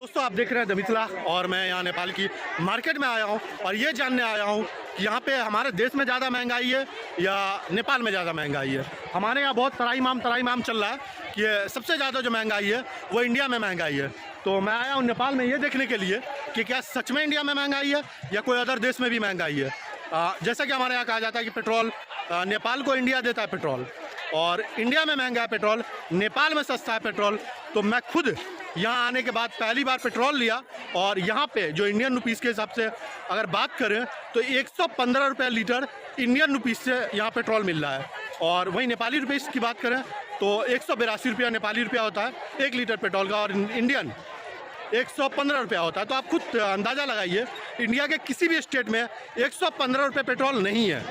दोस्तों आप देख रहे हैं द मिथिला और मैं यहाँ नेपाल की मार्केट में आया हूँ और ये जानने आया हूँ कि यहाँ पे हमारे देश में ज़्यादा महंगाई है या नेपाल में ज़्यादा महंगाई है। हमारे यहाँ बहुत तराई चल रहा है कि सबसे ज़्यादा जो महंगाई है वो इंडिया में महंगाई है। तो मैं आया हूँ नेपाल में ये देखने के लिए कि क्या सच में इंडिया में महंगाई है या कोई अदर देश में भी महंगाई है। जैसा कि हमारे यहाँ कहा जाता है कि पेट्रोल नेपाल को इंडिया देता है पेट्रोल, और इंडिया में महंगा है पेट्रोल, नेपाल में सस्ता है पेट्रोल। तो मैं खुद यहाँ आने के बाद पहली बार पेट्रोल लिया और यहाँ पे जो इंडियन रुपीस के हिसाब से अगर बात करें तो 115 रुपये लीटर इंडियन रुपीस से यहाँ पेट्रोल मिल रहा है। और वहीं नेपाली रुपीस की बात करें तो 182 रुपया नेपाली रुपया होता है 1 लीटर पेट्रोल का, और इंडियन 115 रुपया होता है। तो आप खुद अंदाज़ा लगाइए, इंडिया के किसी भी स्टेट में 115 रुपये पेट्रोल नहीं है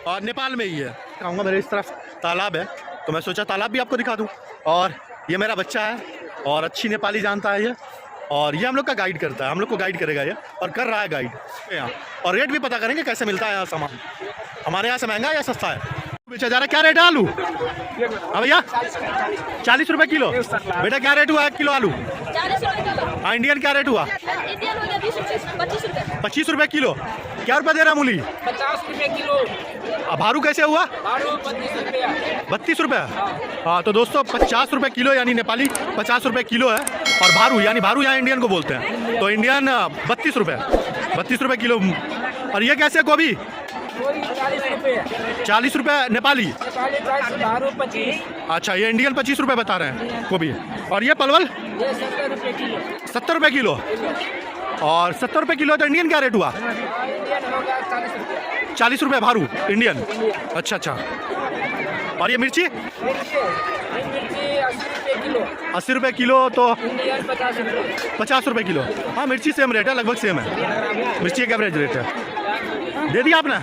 और नेपाल में ही है। कहूँगा मेरे इस तरफ तालाब है तो मैं सोचा तालाब भी आपको दिखा दूँ। और ये मेरा बच्चा है और अच्छी नेपाली जानता है ये, और ये हम लोग का गाइड करता है, हम लोग को गाइड करेगा ये और कर रहा है गाइड यहाँ। और रेट भी पता करेंगे कैसे मिलता है यहाँ सामान, हमारे यहाँ से महंगा है या सस्ता है। बेचा जा रहा है, क्या रेट है आलू? हाँ भैया 40 रुपये किलो। बेटा क्या रेट हुआ 1 किलो आलू? हाँ इंडियन क्या रेट हुआ? 25 रुपये किलो। क्या रुपये दे रहा मूली? 50 रुपये किलो। अब भारू कैसे हुआ? 32 रुपये। हाँ तो दोस्तों 50 रुपये किलो यानी नेपाली 50 रुपये किलो है, और भारू यानी भारू यहाँ इंडियन को बोलते हैं, तो इंडियन 32 रुपये किलो। और ये कैसे गोभी? 40 रुपये नेपाली। अच्छा ये इंडियन 25 रुपये बता रहे हैं गोभी। और ये परवल 70 रुपये किलो। और 70 रुपये किलो तो इंडियन क्या रेट हुआ? 40 रुपये भारू इंडियन। अच्छा। और ये मिर्ची 80 रुपये किलो, तो 50 रुपये किलो। हाँ मिर्ची सेम रेट है, लगभग सेम है, मिर्ची एक एवरेज रेट है। दे दिया आपने?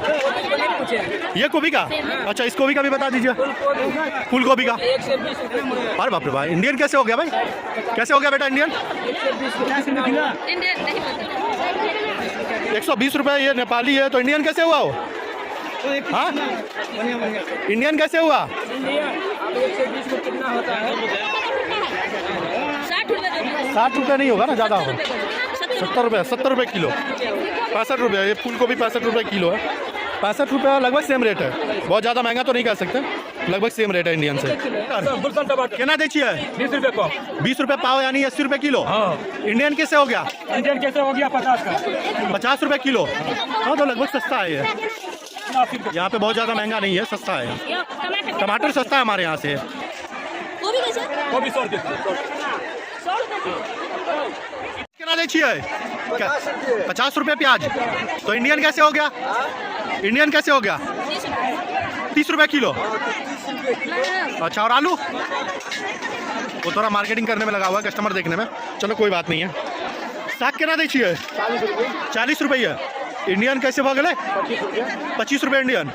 ये गोभी का? अच्छा इस गोभी का भी बता दीजिए, फूल गोभी का। अरे बाप रे भाई, इंडियन कैसे हो गया भाई? कैसे हो गया बेटा इंडियन? 120 रुपये। ये नेपाली है तो इंडियन कैसे हुआ हो? हाँ इंडियन कैसे हुआ? 60 रुपये नहीं होगा ना, ज़्यादा होगा। 70 रुपये किलो। 65 रुपये। ये फूल गोभी 65 रुपये किलो है। 65 रुपये लगभग सेम रेट है, बहुत ज़्यादा महंगा तो नहीं कह सकते, लगभग सेम रेट है इंडियन से। कितना देखिए? 20 रुपये पाव। 20 रुपये पाव यानी 80 रुपये किलो। हाँ इंडियन कैसे हो गया? इंडियन कैसे हो गया? 50 का। 50 रुपये किलो। हाँ तो लगभग सस्ता है ये, यहाँ पे बहुत ज़्यादा महंगा नहीं है, सस्ता है। टमाटर सस्ता है हमारे यहाँ से। वो भी 100 रुपये। कितना देखिए? 50 रुपये प्याज। तो इंडियन कैसे हो गया? इंडियन कैसे हो गया? 30 रुपये किलो। अच्छा और आलू? वो थोड़ा मार्केटिंग करने में लगा हुआ है, कस्टमर देखने में, चलो कोई बात नहीं है। साग कितना देखिए? 40 रुपये है। इंडियन कैसे भाग गए? 25 रुपये इंडियन।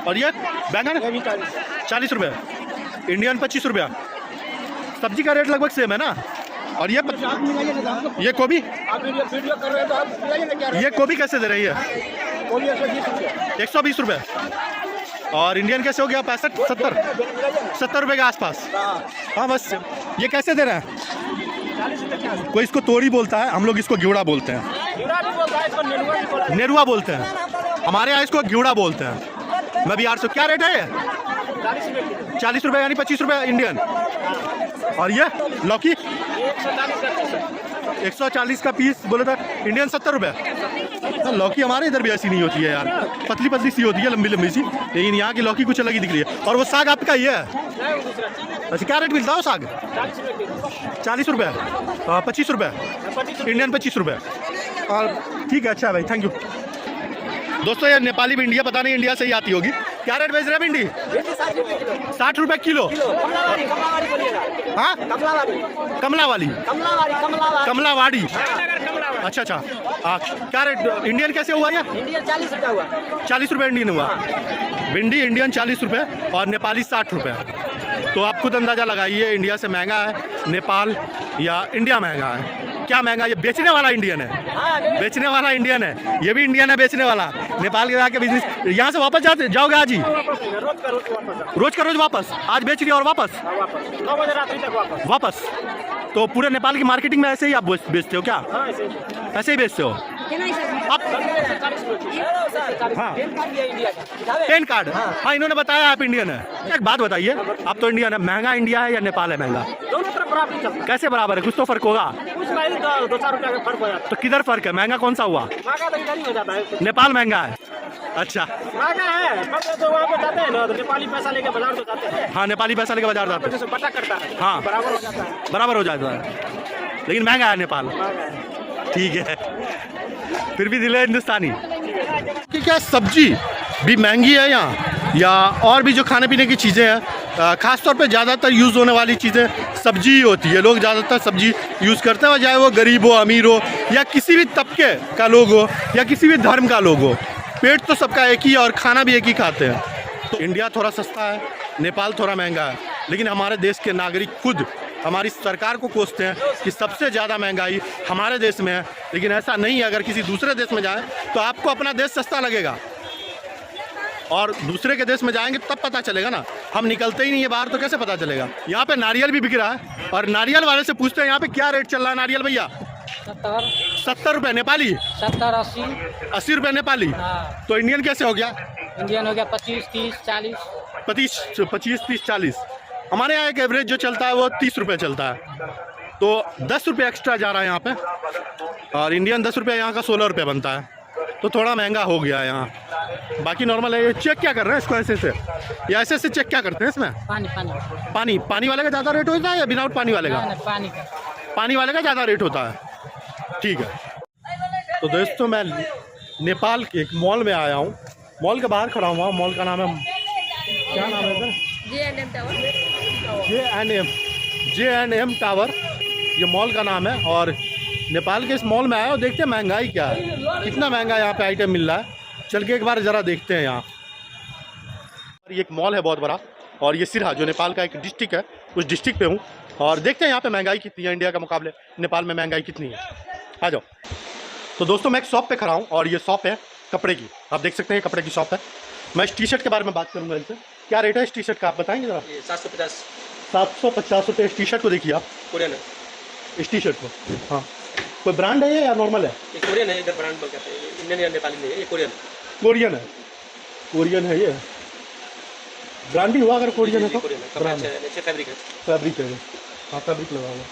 और ये बैंगन 40 रुपये, इंडियन 25 रुपया। सब्जी का रेट लगभग सेम है ना। और ये गोभी, ये गोभी कैसे दे रही है? 120 रुपये। और इंडियन कैसे हो गया? 65 70 रुपये के आसपास। हाँ बस। ये कैसे दे रहे हैं? कोई इसको तोड़ी बोलता है, हम लोग इसको घिवड़ा बोलते हैं, नेरुआ बोलते हैं, हमारे यहाँ इसको घिवड़ा बोलते हैं। मैं बिहार से। क्या रेट है ये? 40 रुपये यानी 25 रुपये इंडियन। और ये लौकी 140 का पीस बोले था, इंडियन 70 रुपये। लौकी हमारे इधर भी ऐसी नहीं होती है यार, पतली पतली सी होती है, लंबी लंबी सी, लेकिन यहाँ की लौकी कुछ अलग ही दिख रही है। और वो साग आपका ये है? अच्छा क्या रेट मिलता है वो साग? 40 रुपये। 25 रुपये इंडियन, 25 रुपये। और ठीक है, अच्छा भाई, थैंक यू। दोस्तों ये नेपाली भिंडियाँ पता नहीं इंडिया से ही आती होगी। क्या रेट बेच रहे हैं भिंडी? 60 रुपये किलो। हाँ कमलावाड़ी। अच्छा। क्या रेट इंडियन कैसे हुआ ये? 40 रुपये इंडियन हुआ। भिंडी इंडियन 40 रुपये और नेपाली 60 रुपये। तो आप खुद अंदाज़ा लगाइए, इंडिया से महंगा है नेपाल या इंडिया महंगा है। क्या महंगा? ये बेचने वाला इंडियन है, बेचने वाला इंडियन है, ये भी इंडियन है बेचने वाला। नेपाल के जाके बिजनेस, यहाँ से वापस जाओगे आज ही? रोज का रोज वापस, आज बेच रही और वापस 9 बजे रात्रि तक वापस। तो पूरे नेपाल की मार्केटिंग में ऐसे ही आप बेचते हो क्या? ऐसे ही बेचते हो आप? हाँ, पैन कार्ड, हाँ इन्होंने बताया आप इंडियन है। एक बात बताइए, आप तो इंडियन है, महंगा इंडिया है या नेपाल है महंगा? दोनों तरफ बराबर चलता कैसे बराबर है? कुछ तो फर्क होगा। है, कुछ नहीं 2-4 रुपया का फर्क हो जाता तो किधर फर्क है? महंगा कौन सा हुआ? है। महंगा तो इधर ही हो जाता है। नेपाल महंगा है। अच्छा, महंगा है, फर्क तो वहाँ पे जाते हैं ना, तो नेपाली पैसा लेके बाजार तो जाते हैं, हाँ नेपाली पैसा लेके बाजार जाते हैं, जैसे बटा करता है, हाँ बराबर हो जाता है। बराबर हो जाता है, लेकिन महंगा है नेपाल। महंगा है। ठीक है, फिर भी दिल है हिंदुस्तानी। कि क्या सब्जी भी महंगी है यहाँ, या और भी जो खाने पीने की चीज़ें हैं, ख़ास तौर पे ज़्यादातर यूज़ होने वाली चीज़ें सब्जी ही होती है। लोग ज़्यादातर सब्जी यूज़ करते हैं, चाहे वो गरीब हो, अमीर हो, या किसी भी तबके का लोग हो, या किसी भी धर्म का लोग हो। पेट तो सबका एक ही है और खाना भी एक ही खाते हैं। तो इंडिया थोड़ा सस्ता है, नेपाल थोड़ा महंगा है, लेकिन हमारे देश के नागरिक खुद हमारी सरकार को कोसते हैं कि सबसे ज़्यादा महंगाई हमारे देश में है। लेकिन ऐसा नहीं है, अगर किसी दूसरे देश में जाएं तो आपको अपना देश सस्ता लगेगा, और दूसरे के देश में जाएंगे तब पता चलेगा ना। हम निकलते ही नहीं है बाहर, तो कैसे पता चलेगा? यहाँ पे नारियल भी बिक रहा है, और नारियल वाले से पूछते हैं यहाँ पे क्या रेट चल रहा है नारियल भैया? 70 रुपये नेपाली, 70-80 रुपये नेपाली। हाँ। तो इंडियन कैसे हो गया? इंडियन हो गया 25-30-40। 25-30-40। हमारे यहाँ एक एवरेज जो चलता है वो 30 रुपये चलता है, तो 10 रुपये एक्स्ट्रा जा रहा है यहाँ पे, और इंडियन 10 रुपये यहाँ का 16 रुपये बनता है, तो थोड़ा महंगा हो गया है यहाँ। बाकी नॉर्मल है। ये चेक क्या कर रहे हैं इसको ऐसे से, या ऐसे चेक क्या करते हैं इसमें? पानी वाले का ज़्यादा रेट होता है या विदाउट पानी वाले का? पानी वाले का ज़्यादा रेट होता है। ठीक है, तो दोस्तों मैं नेपाल के एक मॉल में आया हूँ, मॉल के बाहर खड़ा हुआ हूँ। मॉल का नाम है, क्या नाम है सर? J&M टावर, ये मॉल का नाम है। और नेपाल के इस मॉल में आया और देखते हैं महंगाई क्या है, कितना महंगा यहाँ पे आइटम मिल रहा है। चल के एक बार ज़रा देखते हैं यहाँ। ये एक मॉल है बहुत बड़ा, और ये सिरहा जो नेपाल का एक डिस्ट्रिक्ट है, उस डिस्ट्रिक्ट पे हूँ, और देखते हैं यहाँ पे महंगाई कितनी है, इंडिया के मुकाबले नेपाल में महंगाई कितनी है। आ जाओ। तो दोस्तों मैं एक शॉप पे खड़ा हूँ, और ये शॉप है कपड़े की, आप देख सकते हैं कपड़े की शॉप है। मैं इस टी शर्ट के बारे में बात करूँगा इनसे। क्या रेट है इस टी शर्ट का, आप बताएंगे ज़रा? 750 रुपये इस टी शर्ट को। देखिए आप, कोरियन है, इस टी शर्ट को। हाँ, कोई ब्रांड है या नॉर्मल है? ये कोरियन है, इधर ब्रांड बोल कहते हैं, इंडियन या नेपाली नहीं है, ये कोरियन कोरियन है ये ब्रांड ही हुआ। अगर कोरियन है तो ब्रांड है, अच्छे फैब्रिक है। फैब्रिक है, हाँ फैब्रिक लगा हुआ।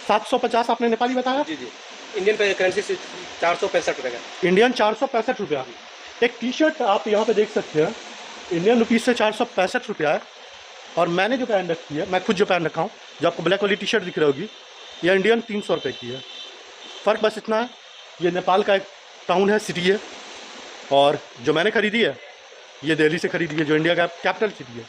750 आपने नेपाली बताया? जी। इंडियन पे करेंसी से 465 रुपये का। इंडियन 465 रुपया। एक टी शर्ट आप यहाँ पे देख सकते हैं, इंडियन रुपीज़ से 465 रुपया है। और मैंने जो पहन रखी है, मैं खुद जो पहन रखा हूँ, जो आपको ब्लैक वाली टी शर्ट दिख रही होगी, ये इंडियन 300 रुपये की है। फ़र्क बस इतना है, ये नेपाल का एक टाउन है, सिटी है, और जो मैंने ख़रीदी है ये दिल्ली से ख़रीदी है, जो इंडिया का कैपिटल सिटी है।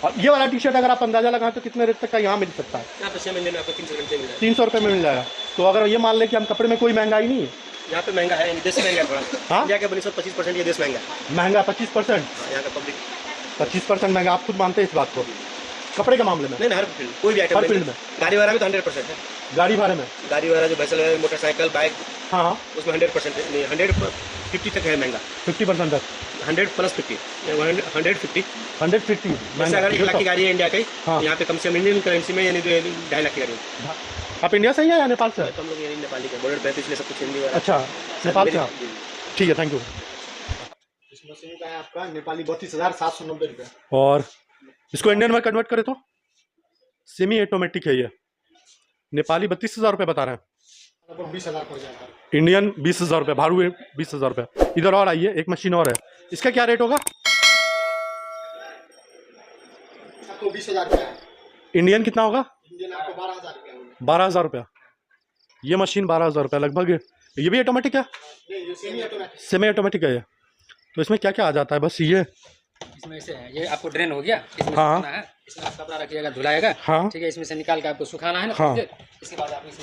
और ये वाला टी शर्ट अगर आप अंदाज़ा लगाएं तो कितने रेट तक का यहाँ मिल सकता है? यहाँ पे 6 महीने में आपको 300 रुपये मिल जाएगा। 300 रुपये में मिल जाएगा। तो अगर ये मान लें कि हम कपड़े में कोई महंगाई नहीं है, यहाँ पे महंगा है, देश महंगा है थोड़ा। हाँ? इंडिया के 25%, ये देश महंगा है। महंगा 25%। यहाँ का पब्लिक 25% महंगा, आप खुद मानते हैं इस बात को? कपड़े के मामले में नहीं, हर फील्ड, कोई भी आइटम हर फील्ड में। गाड़ी वगैरह में तो 100% है। गाड़ी भाड़े में, गाड़ी वगैरह जो वेसल है, मोटरसाइकिल, बाइक, हाँ उसमें 100% नहीं, 150 तक है महंगा। 50% तक, 100 + 50, 150। 150 जैसे अगर 1 लाख की गाड़ी है इंडिया की, हाँ। यहाँ पे कम से कम इंडियन करेंसी में यानी 2.5 लाख की गाड़ी है। आप इंडिया से ही हैं या नेपाल से? तो हम लोग यानी नेपाली के बॉर्डर पे, तो इसलिए सब कुछ हिंदी वगैरह। अच्छा, नेपाल से आप? जी। ठीक है, थैंक यू। इस मशीन का है आपका नेपाली 32,790 रुपये। और इसको इंडियन में कन्वर्ट करें तो सेमी ऑटोमेटिक है ये, नेपाली 32,000 रुपये बता रहे हैं, लगभग 20,000 पड़ जाएगा। इंडियन 20,000 रुपये, भारू 20,000 रुपये। इधर और आइए, एक मशीन और है, इसका क्या रेट होगा? आपको 20,000 रुपया है। इंडियन कितना होगा? इंडियन आपको 12,000 रुपया होगा। 12,000 रुपया। ये मशीन 12,000 रुपया लगभग। ये भी ऑटोमेटिक है? नहीं, ये सेमी ऑटोमेटिक। सेमी ऑटोमेटिक है ये। तो इसमें क्या क्या आ जाता है? बस ये इसमें से है, ये आपको ड्रेन हो गया, इसमें हाँ। सुखाना है, इसमें आप कपड़ा रखिएगा, धुलाएगा, हाँ। ठीक है। इसमें से निकाल के आपको सुखाना है ना, हाँ। इसके बाद आप इसे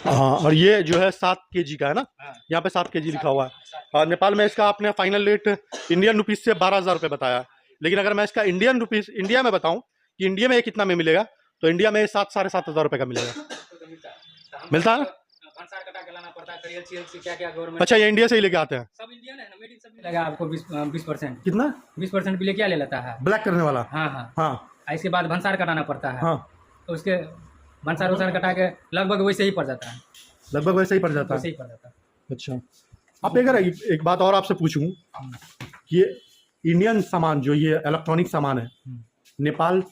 हाँ, और ये जो है 7 kg का है ना, हाँ। यहाँ पे 7 kg लिखा हुआ है। और नेपाल में इसका आपने फाइनल रेट इंडियन रुपीज़ से 12,000 रुपये बताया। लेकिन अगर मैं इसका इंडियन रुपीज़ इंडिया में बताऊँ कि इंडिया में ये कितना में मिलेगा, तो इंडिया में 7-7,500 रुपये का मिलेगा। मिलता है? भंसार कटा के लाना पड़ता है, करियर CLC क्या गवर्नमेंट अच्छा, ये इंडिया से ही लेके आते हैं? सब इंडियन है ना, मेड इन सब मिलेगा आपको 20%। कितना? 20% बिल क्या ले लेता है? ब्लैक करने वाला? हाँ हाँ। हाँ इसके बाद भंसार कटाना पड़ता है। हाँ, तो उसके भंसार उसार कटा के लगभग वैसे ही पड़ जाता है, लगभग वैसे ही पड़ जाता वैसे है। ही पड़ जाता है। अच्छा, आप अगर एक बात और आपसे पूछूं, ये इंडियन सामान जो ये इलेक्ट्रॉनिक सामान है, नेपाल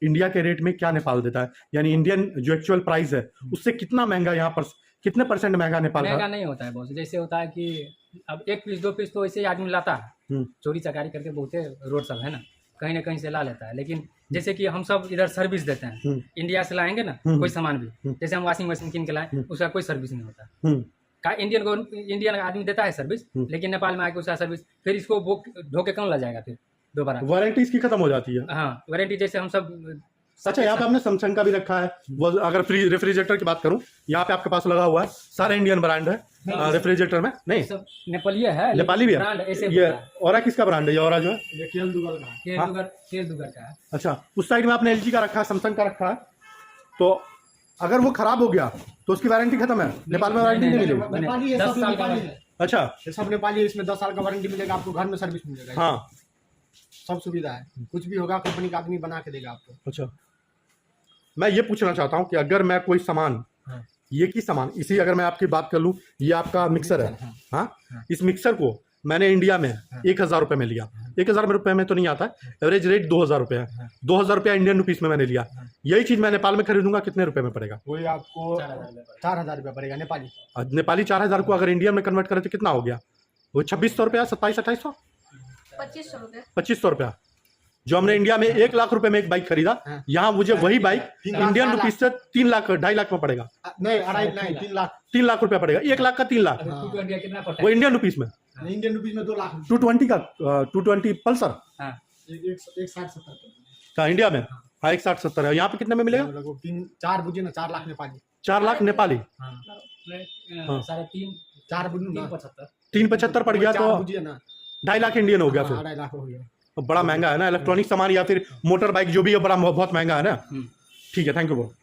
इंडिया के रेट में क्या नेपाल देता है? यानी इंडियन जो एक्चुअल प्राइस है उससे कितना महंगा यहाँ पर, कितने % महंगा नेपाल महंगा का? नहीं होता है बॉस। जैसे होता है कि अब 1 पीस 2 पीस तो ऐसे ही आदमी लाता है, चोरी चकारी करके बहुते रोड सब है ना, कहीं ना कहीं से ला लेता है। लेकिन जैसे कि हम सब इधर सर्विस देते हैं, इंडिया से लाएंगे ना कोई सामान भी, जैसे हम वॉशिंग मशीन किन के लाए, उसका कोई सर्विस नहीं होता। का इंडियन आदमी देता है सर्विस, लेकिन नेपाल में आके उसका सर्विस फिर इसको ढो के कौन ला जाएगा फिर दोबारा? वारंटी इसकी खत्म हो जाती है। हाँ, वारंटी जैसे हम सब। अच्छा, यहाँ पे आपने सैमसंग का भी रखा है। वो अगर रेफ्रिजरेटर की बात करूँ, यहाँ पे आपके पास लगा हुआ है, सारे इंडियन ब्रांड है रेफ्रिजरेटर में। नहीं, सब नेपाली है, नेपाली भी ब्रांड है। ऐसे ये और किसका ब्रांड है? ये और जो है ये केल दुगल का है। केल दुगर का है। अच्छा, उस साइड में आपने LG का रखा है, सैमसंग का रखा है। तो अगर वो खराब हो गया तो उसकी वारंटी खत्म है? नेपाल में वारंटी नहीं मिलेगी? नेपाली है, 10 सब साल का नेपाली है। अच्छा ये सब नेपाली है, इसमें 10 साल का वारंटी मिलेगा आपको, घर में सर्विस मिलेगा। हाँ, सब सुविधा है, कुछ भी होगा कंपनी का आदमी बना के देगा आपको। अच्छा, मैं ये पूछना चाहता हूँ कि अगर मैं कोई सामान, ये की सामान इसी, अगर मैं आपकी बात कर लूँ, ये आपका मिक्सर है, हाँ, इस मिक्सर को मैंने इंडिया में 1000 रुपये में लिया। 1000 रुपये में तो नहीं आता है, एवरेज रेट 2000 रुपये है। 2000 रुपया इंडियन रुपीस में मैंने लिया। यही चीज़ मैं नेपाल में खरीदूंगा कितने रुपए में पड़ेगा? वही आपको 4000 रुपया पड़ेगा नेपाली। नेपाली 4000 को अगर इंडियन में कन्वर्ट करें तो कितना हो गया? वो 2600 रुपया, 2700-2800, 2500 रुपये। 2500 रुपया। जो हमने इंडिया में 1 लाख रुपए में एक बाइक खरीदा, यहाँ मुझे वही बाइक इंडियन रुपीस से 3 लाख 2.5 लाख में पड़ेगा। नहीं, 2.5 नहीं, 3 लाख। 3 लाख रुपया पड़ेगा। 1 लाख का 3 लाख, 220 कितना पड़ता वो है? इंडियन रुपीस में। इंडियन रुपीज में 2 लाख। 220 का 220 पल्सर हाँ, एक 60-70 का इंडिया में, हाँ, 160-70 है। यहाँ पे कितने में मिलेगा? लगभग 3-4 बुझे ना, 4 लाख नेपाली। 4 लाख नेपाली, साढ़े 3, 4 बुझू ना, 375। 375 पड़ गया, 4 तो बुझिए ना, 2.5 लाख इंडियन हो गया। फिर 2.5 लाख हो गया। बड़ा महंगा है ना इलेक्ट्रॉनिक सामान, या फिर मोटर बाइक जो भी है, बड़ा बहुत महंगा है ना। ठीक है, थैंक यू बहुत।